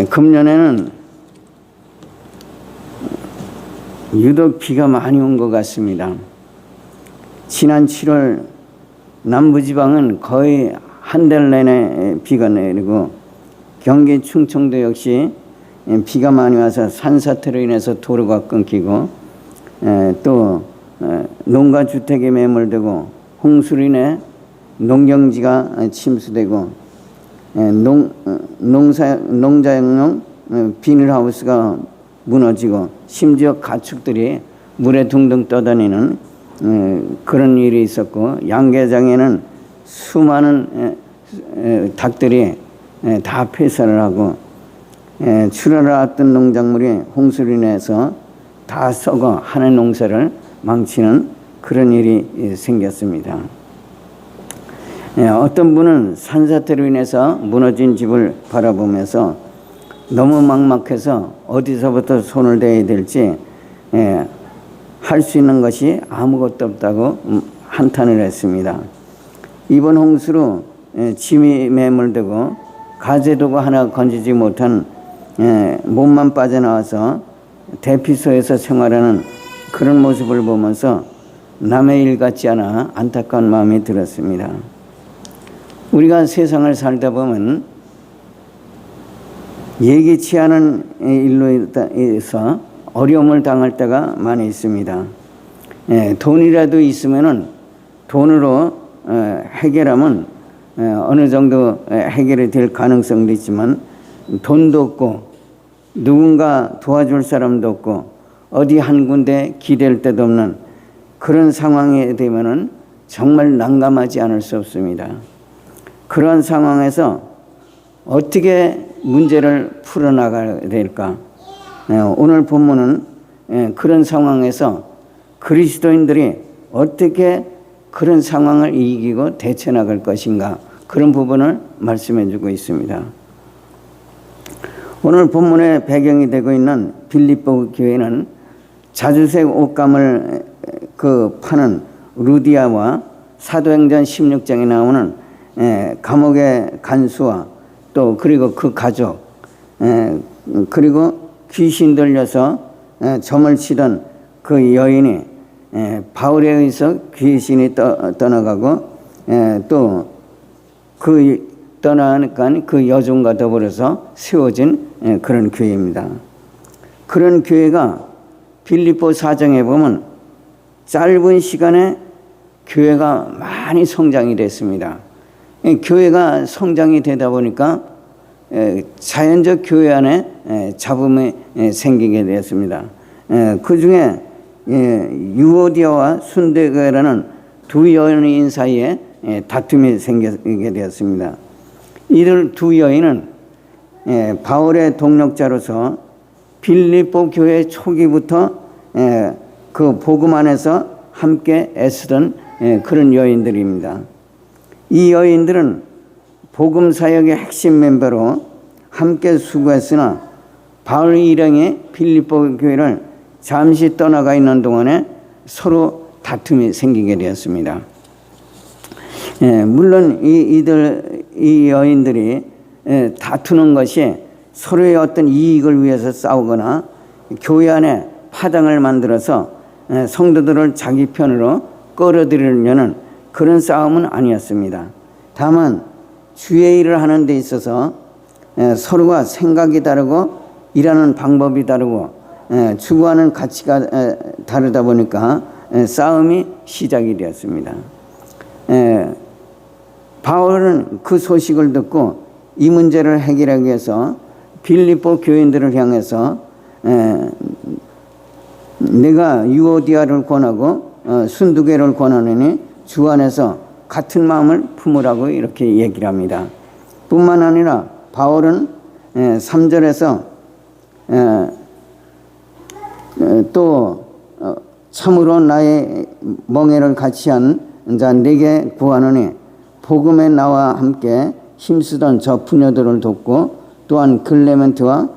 금년에는 유독 비가 많이 온 것 같습니다. 지난 7월 남부지방은 거의 한 달 내내 비가 내리고 경기 충청도 역시 비가 많이 와서 산사태로 인해서 도로가 끊기고 또 농가주택에 매몰되고 홍수로 인해 농경지가 침수되고 농자용 비닐하우스가 무너지고 심지어 가축들이 물에 둥둥 떠다니는 그런 일이 있었고, 양계장에는 수많은 닭들이 다 폐사를 하고 출하를 앞둔 농작물이 홍수로 인해서 다 썩어 한해 농사를 망치는 그런 일이 생겼습니다. 어떤 분은 산사태로 인해서 무너진 집을 바라보면서 너무 막막해서 어디서부터 손을 대야 될지 할 수 있는 것이 아무것도 없다고 한탄을 했습니다. 이번 홍수로 짐이 매몰되고 가재도구 하나 건지지 못한 몸만 빠져나와서 대피소에서 생활하는 그런 모습을 보면서 남의 일 같지 않아 안타까운 마음이 들었습니다. 우리가 세상을 살다 보면 예기치 않은 일로 인해서 어려움을 당할 때가 많이 있습니다. 돈이라도 있으면은 돈으로 해결하면 어느 정도 해결이 될 가능성도 있지만, 돈도 없고 누군가 도와줄 사람도 없고 어디 한 군데 기댈 데도 없는 그런 상황에 되면은 정말 난감하지 않을 수 없습니다. 그런 상황에서 어떻게 문제를 풀어나가야 될까? 오늘 본문은 그런 상황에서 그리스도인들이 어떻게 그런 상황을 이기고 대처나갈 것인가, 그런 부분을 말씀해 주고 있습니다. 오늘 본문의 배경이 되고 있는 빌립보 교회는 자주색 옷감을 파는 루디아와 사도행전 16장에 나오는 감옥의 간수와 또 그리고 그 가족, 그리고 귀신 들려서 점을 치던 그 여인이 바울에 의해서 귀신이 떠나가고 또 그 떠나니까 그 여종과 더불어서 세워진 그런 교회입니다. 그런 교회가 빌립보 4장에 보면 짧은 시간에 교회가 많이 성장이 됐습니다. 교회가 성장이 되다 보니까 자연적 교회 안에 잡음이 생기게 되었습니다. 그 중에 유오디아와 순데교회라는 두 여인 사이에 다툼이 생기게 되었습니다. 이들 두 여인은 바울의 동력자로서 빌립보 교회 초기부터 그 복음 안에서 함께 애쓰던 그런 여인들입니다. 이 여인들은 복음 사역의 핵심 멤버로 함께 수고했으나 바울 일행이 빌립보 교회를 잠시 떠나가 있는 동안에 서로 다툼이 생기게 되었습니다. 물론 이 여인들이 다투는 것이 서로의 어떤 이익을 위해서 싸우거나 교회 안에 파장을 만들어서 성도들을 자기 편으로 끌어들이려는 그런 싸움은 아니었습니다. 다만 주의 일을 하는 데 있어서 서로가 생각이 다르고 일하는 방법이 다르고 추구하는 가치가 다르다 보니까 싸움이 시작이 되었습니다. 바울은 그 소식을 듣고 이 문제를 해결하기 위해서 빌립보 교인들을 향해서 내가 유오디아를 권하고 순두개를 권하느니 주 안에서 같은 마음을 품으라고 이렇게 얘기를 합니다. 뿐만 아니라 바울은 3절에서 또 참으로 나의 멍에를 같이 한 자 내게 구하노니 복음에 나와 함께 힘쓰던 저 부녀들을 돕고 또한 클레멘트와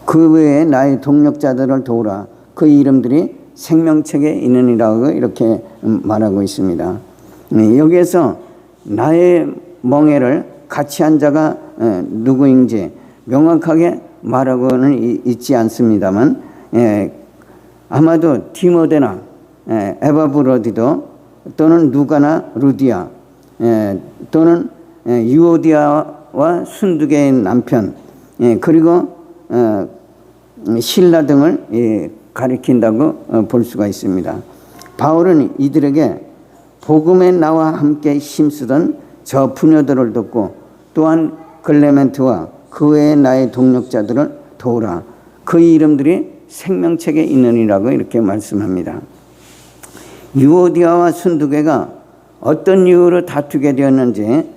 그 외에 나의 동력자들을 도우라. 그 이름들이 생명책에 있느니라고 이렇게 말하고 있습니다. 여기에서 나의 멍에를 같이 한 자가 누구인지 명확하게 말하고는 있지 않습니다만, 아마도 디모데나 에바브로디도 또는 누가나 루디아 또는 유오디아와 순두개의 남편 그리고 신라 등을 가리킨다고 볼 수가 있습니다. 바울은 이들에게 복음에 나와 함께 힘쓰던 저 부녀들을 돕고 또한 글레멘트와 그 외의 나의 동력자들을 도우라. 그 이름들이 생명책에 있느니라고 이렇게 말씀합니다. 유오디아와 순두개가 어떤 이유로 다투게 되었는지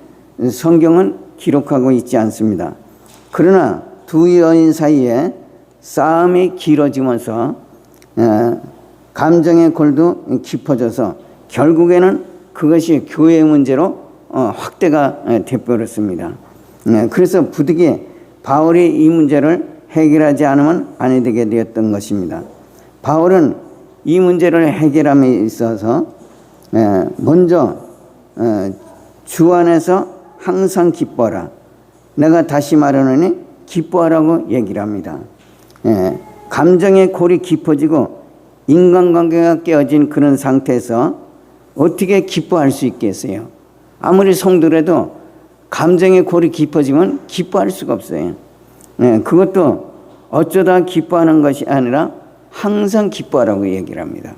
성경은 기록하고 있지 않습니다. 그러나 두 여인 사이에 싸움이 길어지면서 감정의 골도 깊어져서 결국에는 그것이 교회 문제로 확대가 되어버렸습니다. 그래서 부득이 바울이 이 문제를 해결하지 않으면 안 되게 되었던 것입니다. 바울은 이 문제를 해결함에 있어서 먼저 주 안에서 항상 기뻐하라. 내가 다시 말하노니 기뻐하라고 얘기를 합니다. 감정의 골이 깊어지고 인간관계가 깨어진 그런 상태에서 어떻게 기뻐할 수 있겠어요? 아무리 성도라도 감정의 골이 깊어지면 기뻐할 수가 없어요. 그것도 어쩌다 기뻐하는 것이 아니라 항상 기뻐하라고 얘기를 합니다.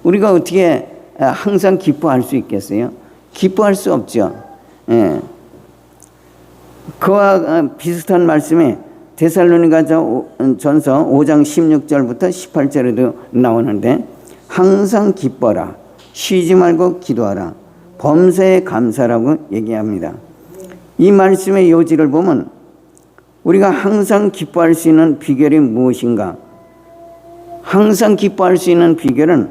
우리가 어떻게 항상 기뻐할 수 있겠어요? 기뻐할 수 없죠. 그와 비슷한 말씀이 데살로니가전서 5장 16절부터 18절에도 나오는데, 항상 기뻐라, 쉬지 말고 기도하라, 범사에 감사라고 얘기합니다. 이 말씀의 요지를 보면 우리가 항상 기뻐할 수 있는 비결이 무엇인가? 항상 기뻐할 수 있는 비결은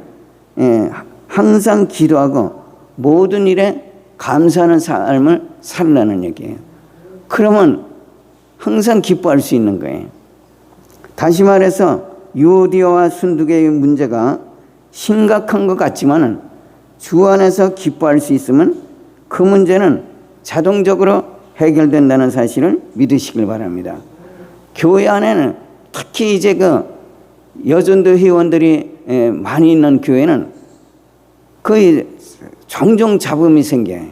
항상 기도하고 모든 일에 감사하는 삶을 살라는 얘기예요. 그러면 항상 기뻐할 수 있는 거예요. 다시 말해서 유오디아와 순두개의 문제가 심각한 것 같지만은 주 안에서 기뻐할 수 있으면 그 문제는 자동적으로 해결된다는 사실을 믿으시길 바랍니다. 교회 안에는 특히 이제 그 여전도 회원들이 많이 있는 교회는 거의 종종 잡음이 생겨요.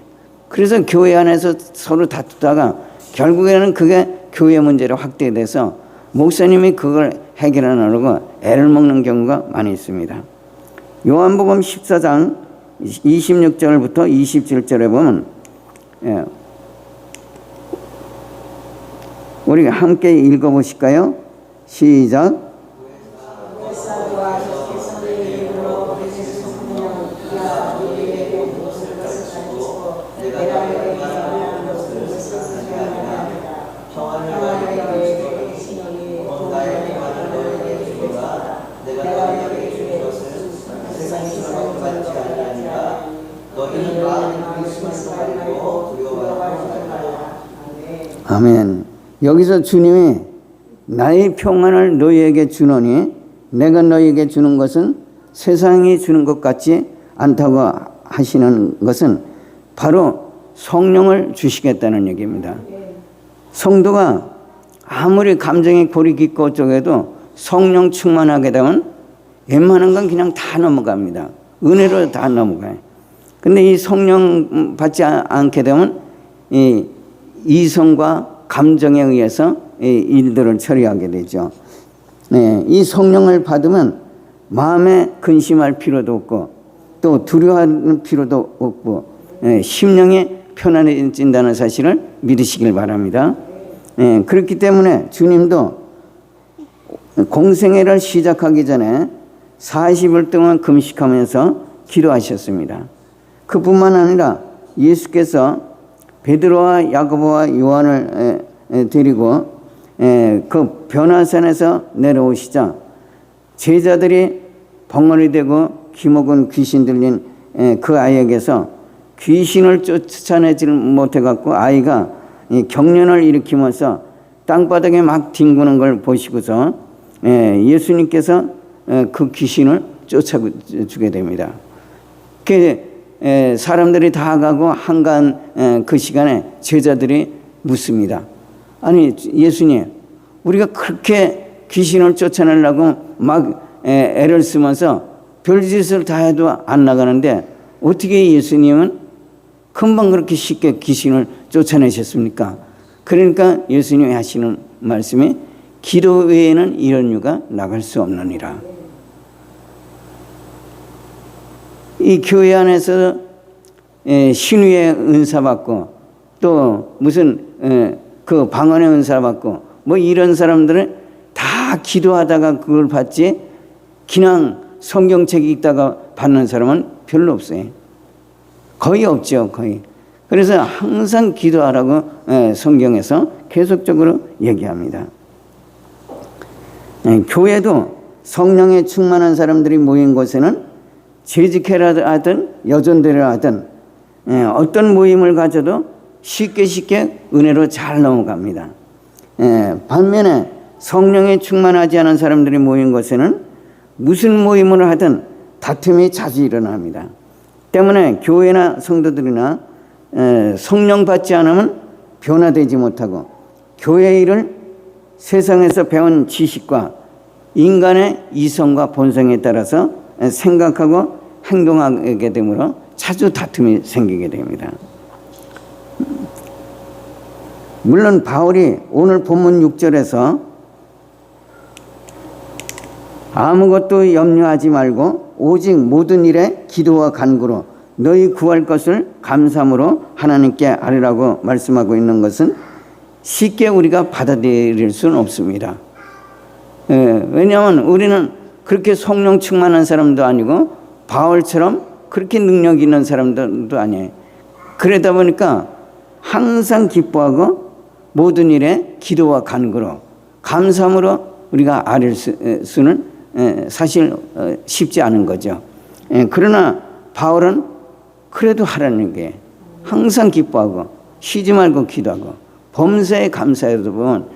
그래서 교회 안에서 서로 다투다가 결국에는 그게 교회 문제로 확대돼서 목사님이 그걸 해결하려고 애를 먹는 경우가 많이 있습니다. 요한복음 14장 26절부터 27절에 보면 우리가 함께 읽어보실까요? 시작. 아멘. 여기서 주님이 나의 평안을 너희에게 주노니 내가 너희에게 주는 것은 세상이 주는 것 같지 않다고 하시는 것은 바로 성령을 주시겠다는 얘기입니다. 성도가 아무리 감정이 골이 깊고 어쩌게도 성령 충만하게 되면 웬만한 건 그냥 다 넘어갑니다. 은혜로 다 넘어가요. 근데 이 성령 받지 않게 되면 이 이성과 감정에 의해서 일들을 처리하게 되죠. 이 성령을 받으면 마음에 근심할 필요도 없고 또 두려워할 필요도 없고 심령이 편안해진다는 사실을 믿으시길 바랍니다. 그렇기 때문에 주님도 공생애를 시작하기 전에 40일 동안 금식하면서 기도하셨습니다. 그뿐만 아니라 예수께서 베드로와 야고보와 요한을 데리고 그 변화산에서 내려오시자 제자들이 벙어리 되고 기목은 귀신 들린 그 아이에게서 귀신을 쫓아내지 못해갖고 아이가 경련을 일으키면서 땅바닥에 막 뒹구는 걸 보시고서 예수님께서 그 귀신을 쫓아주게 됩니다. 사람들이 다 가고 한가한 그 시간에 제자들이 묻습니다. 아니 예수님, 우리가 그렇게 귀신을 쫓아내려고 막 애를 쓰면서 별짓을 다 해도 안 나가는데 어떻게 예수님은 금방 그렇게 쉽게 귀신을 쫓아내셨습니까? 그러니까 예수님이 하시는 말씀이 기도 외에는 이런 유가 나갈 수 없느니라. 이 교회 안에서 신유의 은사 받고 또 무슨 그 방언의 은사 받고 뭐 이런 사람들은 다 기도하다가 그걸 받지 그냥 성경책 읽다가 받는 사람은 별로 없어요. 거의 없죠. 거의. 그래서 항상 기도하라고 성경에서 계속적으로 얘기합니다. 교회도 성령에 충만한 사람들이 모인 곳에는 재직회라 하든 여전대라 하든 어떤 모임을 가져도 쉽게 은혜로 잘 넘어갑니다. 반면에 성령에 충만하지 않은 사람들이 모인 곳에는 무슨 모임을 하든 다툼이 자주 일어납니다. 때문에 교회나 성도들이나 성령 받지 않으면 변화되지 못하고 교회 일을 세상에서 배운 지식과 인간의 이성과 본성에 따라서 생각하고 행동하게 되므로 자주 다툼이 생기게 됩니다. 물론 바울이 오늘 본문 6절에서 아무것도 염려하지 말고 오직 모든 일에 기도와 간구로 너희 구할 것을 감사함으로 하나님께 아뢰라고 말씀하고 있는 것은 쉽게 우리가 받아들일 수는 없습니다. 왜냐하면 우리는 그렇게 성령 충만한 사람도 아니고 바울처럼 그렇게 능력 있는 사람도 아니에요. 그러다 보니까 항상 기뻐하고 모든 일에 기도와 간구로 감사함으로 우리가 아뢰 수는 사실 쉽지 않은 거죠. 그러나 바울은 그래도 하라는 게 항상 기뻐하고 쉬지 말고 기도하고 범사에 감사해도 보면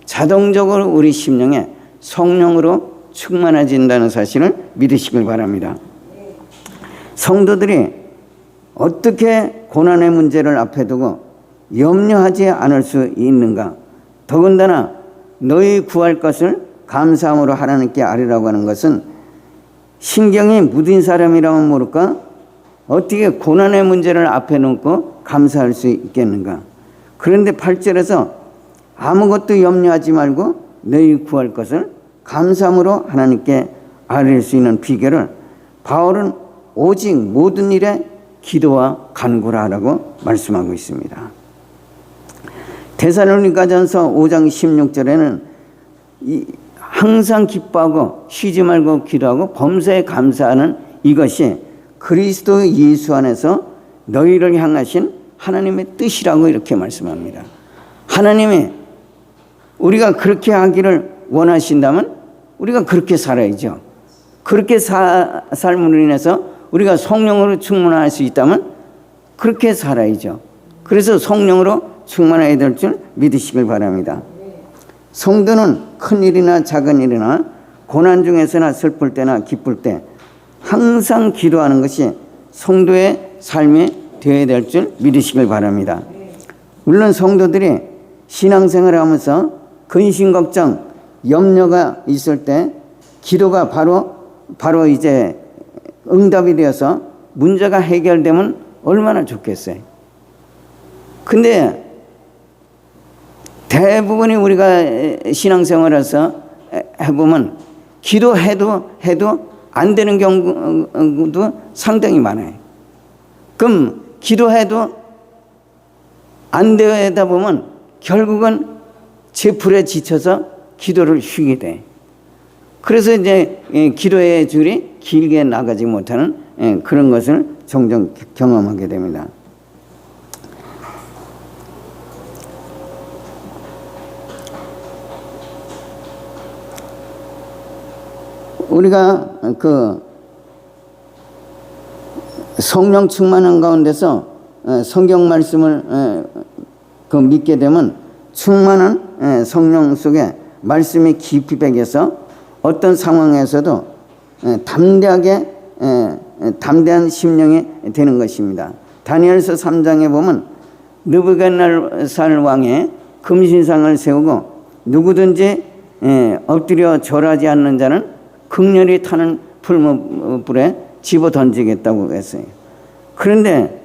자동적으로 우리 심령에 성령으로 충만해진다는 사실을 믿으시길 바랍니다. 성도들이 어떻게 고난의 문제를 앞에 두고 염려하지 않을 수 있는가? 더군다나 너희 구할 것을 감사함으로 하나님께 아뢰라고 하는 것은 신경이 무딘 사람이라면 모를까? 어떻게 고난의 문제를 앞에 놓고 감사할 수 있겠는가? 그런데 8절에서 아무것도 염려하지 말고 너희 구할 것을 감사함으로 하나님께 아뢰 수 있는 비결을 바울은 오직 모든 일에 기도와 간구라 하라고 말씀하고 있습니다. 데살로니가전서 5장 16절에는 항상 기뻐하고 쉬지 말고 기도하고 범사에 감사하는 이것이 그리스도 예수 안에서 너희를 향하신 하나님의 뜻이라고 이렇게 말씀합니다. 하나님이 우리가 그렇게 하기를 원하신다면 우리가 그렇게 살아야죠. 그렇게 삶으로 인해서 우리가 성령으로 충만할 수 있다면 그렇게 살아야죠. 그래서 성령으로 충만해야 될 줄 믿으시길 바랍니다. 성도는 큰 일이나 작은 일이나 고난 중에서나 슬플 때나 기쁠 때 항상 기도하는 것이 성도의 삶이 되어야 될 줄 믿으시길 바랍니다. 물론 성도들이 신앙생활을 하면서 근심 걱정 염려가 있을 때 기도가 바로 이제 응답이 되어서 문제가 해결되면 얼마나 좋겠어요. 근데 대부분이 우리가 신앙생활에서 해보면 기도해도 안 되는 경우도 상당히 많아요. 그럼 기도해도 안 되다 보면 결국은 제풀에 지쳐서 기도를 쉬게 돼. 그래서 이제 기도의 줄이 길게 나가지 못하는 그런 것을 종종 경험하게 됩니다. 우리가 그 성령 충만한 가운데서 성경 말씀을 그 믿게 되면 충만한 성령 속에 말씀이 깊이 배겨서 어떤 상황에서도 담대하게 담대한 심령이 되는 것입니다. 다니엘서 3장에 보면 느부갓네살 왕의 금신상을 세우고 누구든지 엎드려 절하지 않는 자는 극렬히 타는 풀무불에 집어 던지겠다고 했어요. 그런데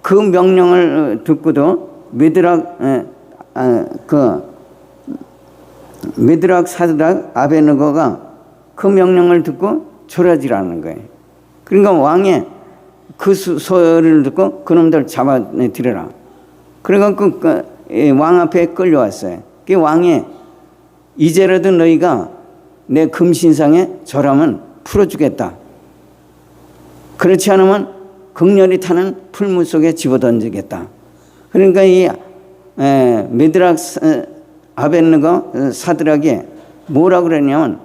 그 명령을 듣고도 메드락 사드락 아베느고가 그 명령을 듣고 절하지 않는 거예요. 그러니까 왕의 그 소리를 듣고 그놈들 잡아들여라. 그래갖고 왕 앞에 끌려왔어요. 그 왕이 이제라도 너희가 내 금신상에 절하면 풀어주겠다. 그렇지 않으면 극렬히 타는 풀무 속에 집어던지겠다. 그러니까 이 메드락 아벤느고 사드락이 뭐라고 그랬냐면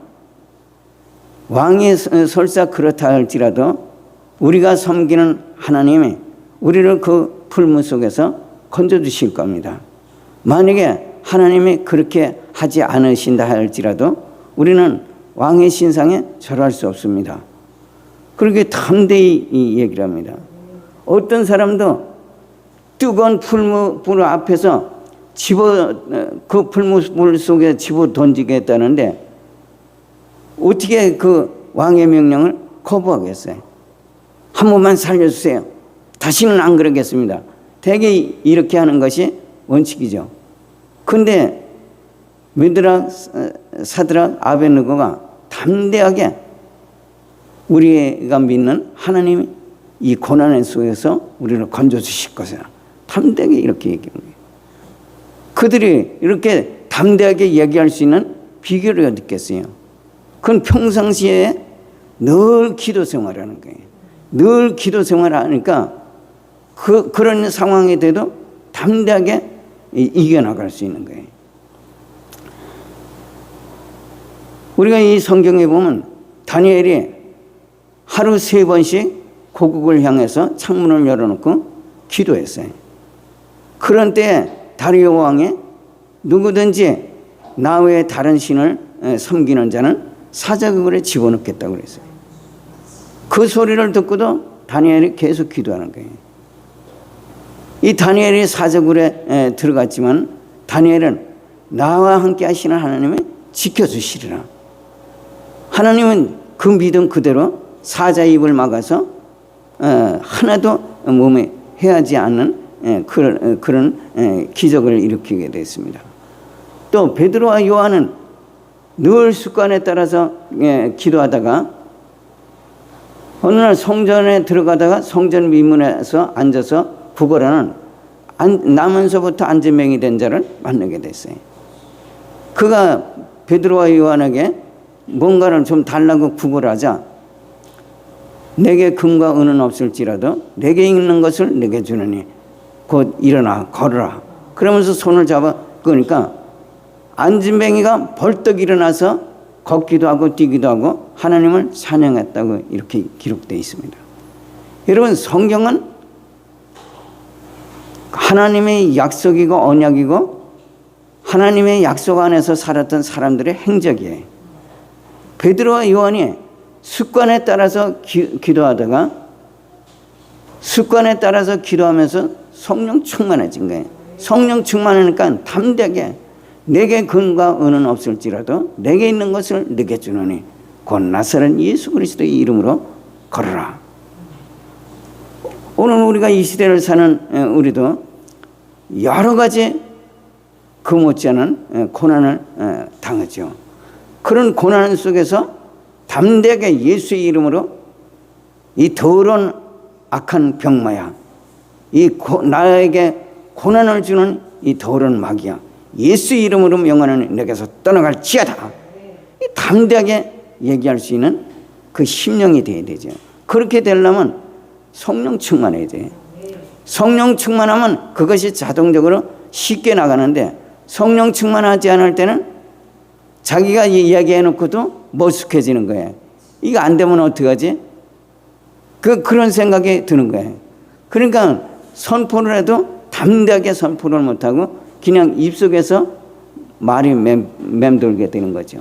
왕이 설사 그렇다 할지라도 우리가 섬기는 하나님이 우리를 그 풀무 속에서 건져주실 겁니다. 만약에 하나님이 그렇게 하지 않으신다 할지라도 우리는 왕의 신상에 절할 수 없습니다. 그렇게 담대히 이 얘기를 합니다. 어떤 사람도 뜨거운 풀무불 앞에서 그 풀무불 속에 집어 던지겠다는데 어떻게 그 왕의 명령을 거부하겠어요? 한 번만 살려주세요. 다시는 안 그러겠습니다. 대개 이렇게 하는 것이 원칙이죠. 근데 메드락 사드락 아베느고가 담대하게 우리가 믿는 하나님이 이 고난의 속에서 우리를 건져주실 것이라 담대하게 이렇게 얘기하는 거예요. 그들이 이렇게 담대하게 얘기할 수 있는 비결이 어디 있겠어요? 그건 평상시에 늘 기도 생활하는 거예요. 늘 기도 생활하니까 그런 상황에 대해도 담대하게 이겨나갈 수 있는 거예요. 우리가 이 성경에 보면 다니엘이 하루 3번씩 고국을 향해서 창문을 열어놓고 기도했어요. 그런 때에 다리오 왕이 누구든지 나 외에 다른 신을 섬기는 자는 사자굴에 집어넣겠다고 그랬어요. 그 소리를 듣고도 다니엘이 계속 기도하는 거예요. 이 다니엘이 사자굴에 들어갔지만 다니엘은 나와 함께 하시는 하나님이 지켜주시리라. 하나님은 그 믿음 그대로 사자 입을 막아서 하나도 몸에 해하지 않는 그런 기적을 일으키게 됐습니다. 또 베드로와 요한은 늘 습관에 따라서 기도하다가 어느 날 성전에 들어가다가 성전 미문에서 앉아서 구걸하는 나면서부터 안진뱅이 된 자를 만나게 됐어요. 그가 베드로와 요한에게 뭔가를 좀 달라고 구걸하자 내게 금과 은은 없을지라도 내게 있는 것을 내게 주느니 곧 일어나 걸어라. 그러면서 손을 잡아 끄니까 안진뱅이가 벌떡 일어나서 걷기도 하고 뛰기도 하고 하나님을 찬양했다고 이렇게 기록되어 있습니다. 여러분, 성경은 하나님의 약속이고 언약이고 하나님의 약속 안에서 살았던 사람들의 행적이에요. 베드로와 요한이 습관에 따라서 기도하다가 습관에 따라서 기도하면서 성령 충만해진 거예요. 성령 충만하니까 담대하게 내게 금과 은은 없을지라도 내게 있는 것을 내게 주노니 곧 나사렛 예수 그리스도의 이름으로 걸어라. 오늘 우리가 이 시대를 사는 우리도 여러 가지 그 못지않은 고난을 당하죠. 그런 고난 속에서 담대하게 예수의 이름으로 이 더러운 악한 병마야, 나에게 고난을 주는 이 더러운 마귀야, 예수 이름으로 명하는 내게서 떠나갈지어다. 담대하게 얘기할 수 있는 그 심령이 되어야 되죠. 그렇게 되려면 성령 충만해야 돼요. 성령 충만하면 그것이 자동적으로 쉽게 나가는데 성령 충만하지 않을 때는 자기가 이야기해놓고도 머쓱해지는 거예요. 이거 안 되면 어떡하지? 그런 생각이 드는 거예요. 그러니까 선포를 해도 담대하게 선포를 못하고 그냥 입속에서 말이 맴돌게 되는 거죠.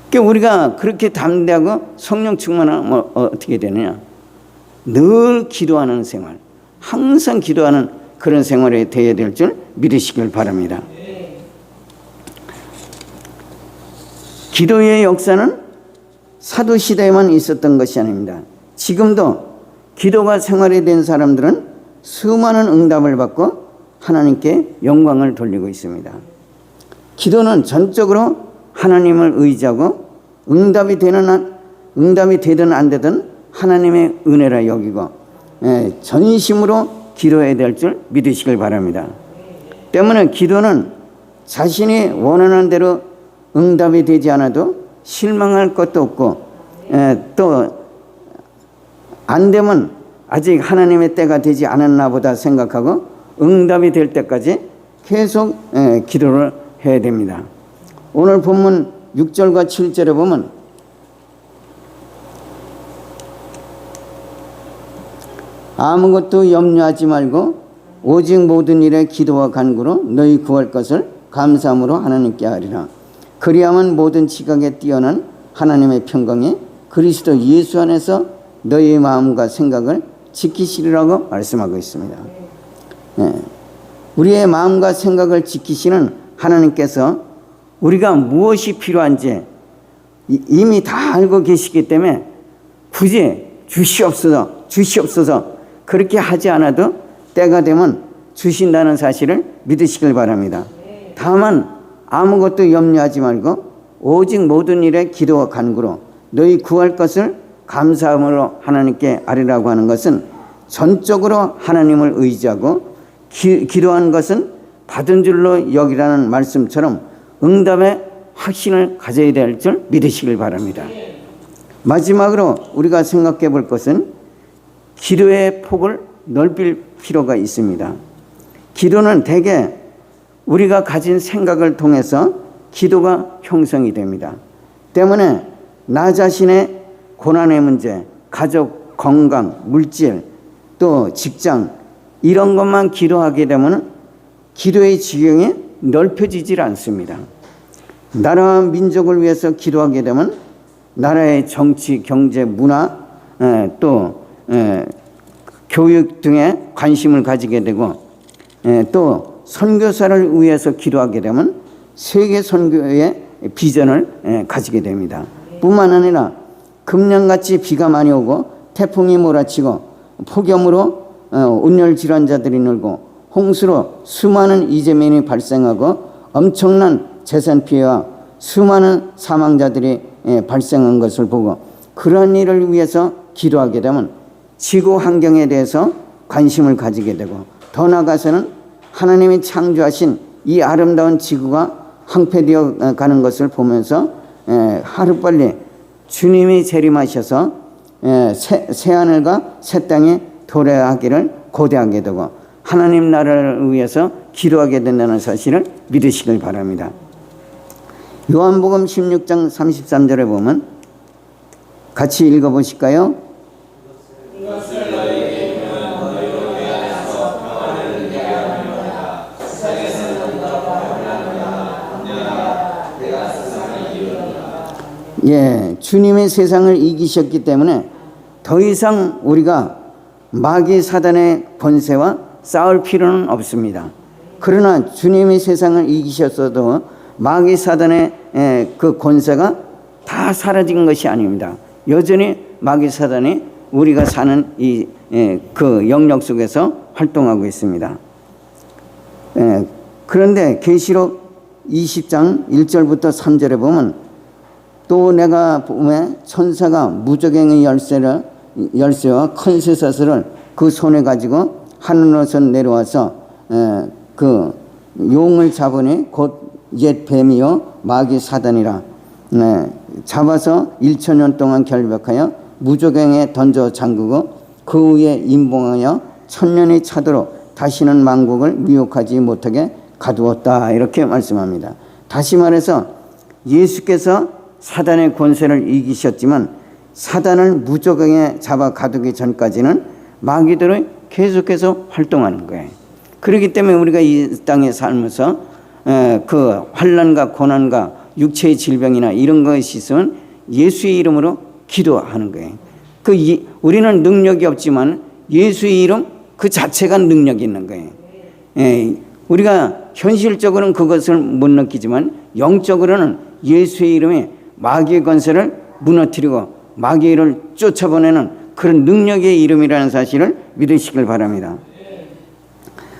그러니까 우리가 그렇게 담대하고 성령 충만하면 어떻게 되느냐? 늘 기도하는 생활, 항상 기도하는 그런 생활이 되어야 될 줄 믿으시길 바랍니다. 기도의 역사는 사도 시대에만 있었던 것이 아닙니다. 지금도 기도가 생활이 된 사람들은 수많은 응답을 받고 하나님께 영광을 돌리고 있습니다. 기도는 전적으로 하나님을 의지하고 응답이 되든 안 되든 하나님의 은혜라 여기고 전심으로 기도해야 될 줄 믿으시길 바랍니다. 때문에 기도는 자신이 원하는 대로 응답이 되지 않아도 실망할 것도 없고 또 안 되면 아직 하나님의 때가 되지 않았나 보다 생각하고 응답이 될 때까지 계속 기도를 해야 됩니다. 오늘 본문 6절과 7절에 보면 아무것도 염려하지 말고 오직 모든 일에 기도와 간구로 너희 구할 것을 감사함으로 하나님께 하리라. 그리하면 모든 지각에 뛰어난 하나님의 평강이 그리스도 예수 안에서 너희의 마음과 생각을 지키시리라고 말씀하고 있습니다. 우리의 마음과 생각을 지키시는 하나님께서 우리가 무엇이 필요한지 이미 다 알고 계시기 때문에 굳이 주시옵소서 그렇게 하지 않아도 때가 되면 주신다는 사실을 믿으시길 바랍니다. 다만 아무것도 염려하지 말고 오직 모든 일에 기도와 간구로 너희 구할 것을 감사함으로 하나님께 아뢰라고 하는 것은 전적으로 하나님을 의지하고 기도한 것은 받은 줄로 여기라는 말씀처럼 응답의 확신을 가져야 될 줄 믿으시길 바랍니다. 마지막으로 우리가 생각해 볼 것은 기도의 폭을 넓힐 필요가 있습니다. 기도는 대개 우리가 가진 생각을 통해서 기도가 형성이 됩니다. 때문에 나 자신의 고난의 문제, 가족, 건강, 물질, 또 직장 이런 것만 기도하게 되면 기도의 지경이 넓혀지질 않습니다. 나라와 민족을 위해서 기도하게 되면 나라의 정치, 경제, 문화, 또 교육 등에 관심을 가지게 되고 또 선교사를 위해서 기도하게 되면 세계 선교의 비전을 가지게 됩니다. 뿐만 아니라 금년같이 비가 많이 오고 태풍이 몰아치고 폭염으로 온열 질환자들이 늘고 홍수로 수많은 이재민이 발생하고 엄청난 재산 피해와 수많은 사망자들이 발생한 것을 보고 그런 일을 위해서 기도하게 되면 지구 환경에 대해서 관심을 가지게 되고 더 나아가서는 하나님이 창조하신 이 아름다운 지구가 황폐되어 가는 것을 보면서 하루빨리 주님이 재림하셔서 새하늘과 새 땅에 도래하기를 고대하게 되고 하나님 나라를 위해서 기도하게 된다는 사실을 믿으시길 바랍니다. 요한복음 16장 33절에 보면 같이 읽어보실까요? 주님이 세상을 이기셨기 때문에 더 이상 우리가 마귀 사단의 권세와 싸울 필요는 없습니다. 그러나 주님이 세상을 이기셨어도 마귀 사단의 그 권세가 다 사라진 것이 아닙니다. 여전히 마귀 사단이 우리가 사는 그 영역 속에서 활동하고 있습니다. 그런데 계시록 20장 1절부터 3절에 보면 또 내가 보매 천사가 무저갱의 열쇠와 큰 쇠사슬을 그 손에 가지고 하늘로서 내려와서 그 용을 잡으니 곧 옛 뱀이요 마귀 사단이라 잡아서 1000년 동안 결박하여 무저갱에 던져 잠그고 그 위에 임봉하여 1000년이 차도록 다시는 만국을 미혹하지 못하게 가두었다 이렇게 말씀합니다. 다시 말해서 예수께서 사단의 권세를 이기셨지만 사단을 무저갱에 잡아 가두기 전까지는 마귀들이 계속해서 활동하는 거예요. 그렇기 때문에 우리가 이 땅에 살면서 그 환난과 고난과 육체의 질병이나 이런 것이 있으면 예수의 이름으로 기도하는 거예요. 우리는 능력이 없지만 예수의 이름 그 자체가 능력이 있는 거예요. 우리가 현실적으로는 그것을 못 느끼지만 영적으로는 예수의 이름에 마귀의 권세를 무너뜨리고 마귀를 쫓아보내는 그런 능력의 이름이라는 사실을 믿으시길 바랍니다.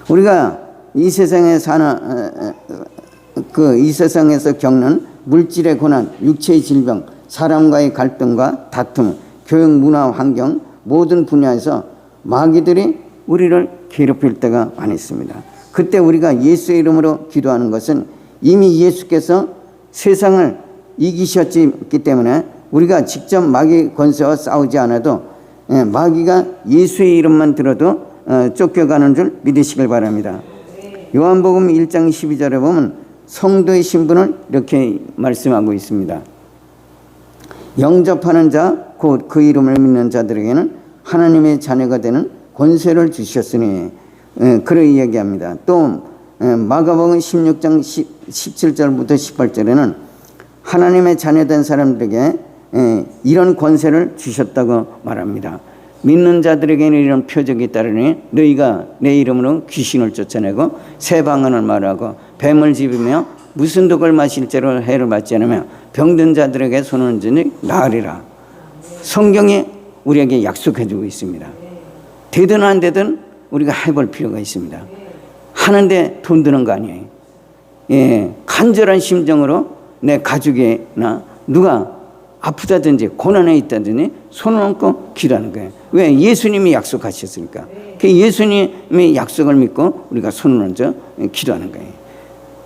우리가 이 세상에서 겪는 물질의 고난, 육체의 질병, 사람과의 갈등과 다툼, 교육, 문화, 환경 모든 분야에서 마귀들이 우리를 괴롭힐 때가 많이 있습니다. 그때 우리가 예수의 이름으로 기도하는 것은 이미 예수께서 세상을 이기셨기 때문에 우리가 직접 마귀 권세와 싸우지 않아도 마귀가 예수의 이름만 들어도 쫓겨가는 줄 믿으시길 바랍니다. 요한복음 1장 12절에 보면 성도의 신분을 이렇게 말씀하고 있습니다. 영접하는 자, 곧 그 이름을 믿는 자들에게는 하나님의 자녀가 되는 권세를 주셨으니 그렇게 이야기합니다. 또 마가복음 16장 17절부터 18절에는 하나님의 자녀된 사람들에게 이런 권세를 주셨다고 말합니다. 믿는 자들에게는 이런 표적이 따르니 너희가 내 이름으로 귀신을 쫓아내고 새 방언을 말하고 뱀을 집으며 무슨 독을 마실 죄로 해를 받지 않으며 병든 자들에게 손을 얹으니 나으리라. 성경이 우리에게 약속해 주고 있습니다. 되든 안 되든 우리가 해볼 필요가 있습니다. 하는데 돈 드는 거 아니에요. 간절한 심정으로 내 가족이나 누가 아프다든지 고난에 있다든지 손을 얹고 기도하는 거예요. 왜? 예수님이 약속하셨으니까. 그 예수님의 약속을 믿고 우리가 손을 얹어 기도하는 거예요.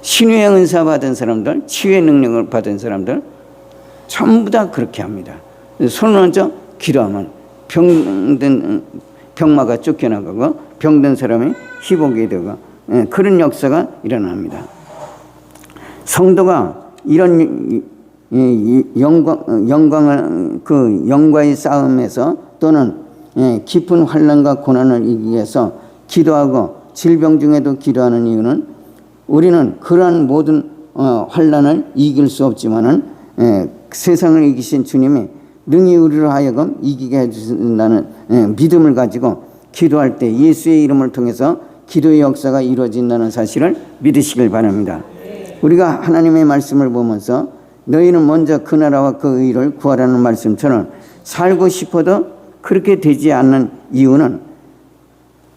신유의 은사 받은 사람들, 치유의 능력을 받은 사람들 전부 다 그렇게 합니다. 손을 얹어 기도하면 병마가 쫓겨나가고 병든 사람이 회복이 되고 그런 역사가 일어납니다. 성도가 이런 영과의 싸움에서 또는 깊은 환난과 고난을 이기기 위해서 기도하고 질병 중에도 기도하는 이유는 우리는 그러한 모든 환난을 이길 수 없지만은 세상을 이기신 주님이 능히 우리로 하여금 이기게 해주신다는 믿음을 가지고 기도할 때 예수의 이름을 통해서 기도의 역사가 이루어진다는 사실을 믿으시길 바랍니다. 우리가 하나님의 말씀을 보면서 너희는 먼저 그 나라와 그 의를 구하라는 말씀처럼 살고 싶어도 그렇게 되지 않는 이유는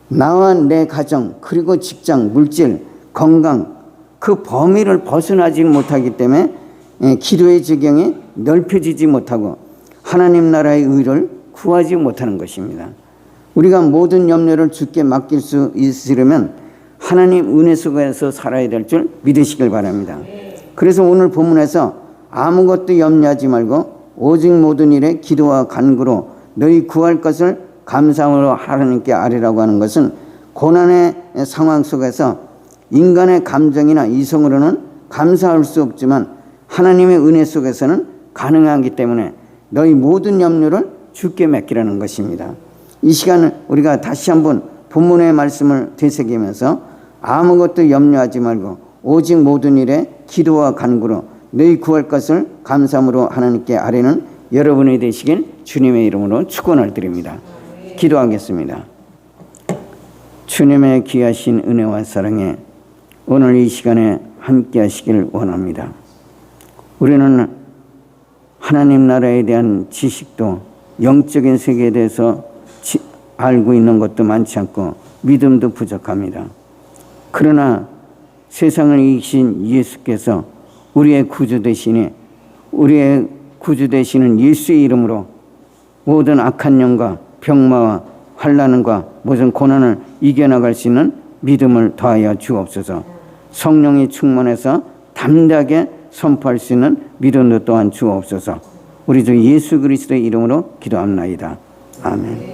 나와 내 가정 그리고 직장, 물질, 건강 그 범위를 벗어나지 못하기 때문에 기도의 지경이 넓혀지지 못하고 하나님 나라의 의를 구하지 못하는 것입니다. 우리가 모든 염려를 주께 맡길 수 있으려면 하나님 은혜 속에서 살아야 될 줄 믿으시길 바랍니다. 그래서 오늘 본문에서 아무것도 염려하지 말고 오직 모든 일에 기도와 간구로 너희 구할 것을 감사함으로 하나님께 아뢰라고 하는 것은 고난의 상황 속에서 인간의 감정이나 이성으로는 감사할 수 없지만 하나님의 은혜 속에서는 가능하기 때문에 너희 모든 염려를 주께 맡기라는 것입니다. 이 시간은 우리가 다시 한번 본문의 말씀을 되새기면서 아무것도 염려하지 말고 오직 모든 일에 기도와 간구로 너희 구할 것을 감사함으로 하나님께 아뢰는 여러분이 되시길 주님의 이름으로 축원을 드립니다. 기도하겠습니다. 주님의 귀하신 은혜와 사랑에 오늘 이 시간에 함께 하시길 원합니다. 우리는 하나님 나라에 대한 지식도 영적인 세계에 대해서 알고 있는 것도 많지 않고 믿음도 부족합니다. 그러나 세상을 이기신 예수께서 우리의 구주 되시니 우리의 구주 되시는 예수의 이름으로 모든 악한 영과 병마와 환난과 모든 고난을 이겨나갈 수 있는 믿음을 더하여 주옵소서. 성령이 충만해서 담대하게 선포할 수 있는 믿음도 또한 주옵소서. 우리 주 예수 그리스도의 이름으로 기도합나이다. 아멘.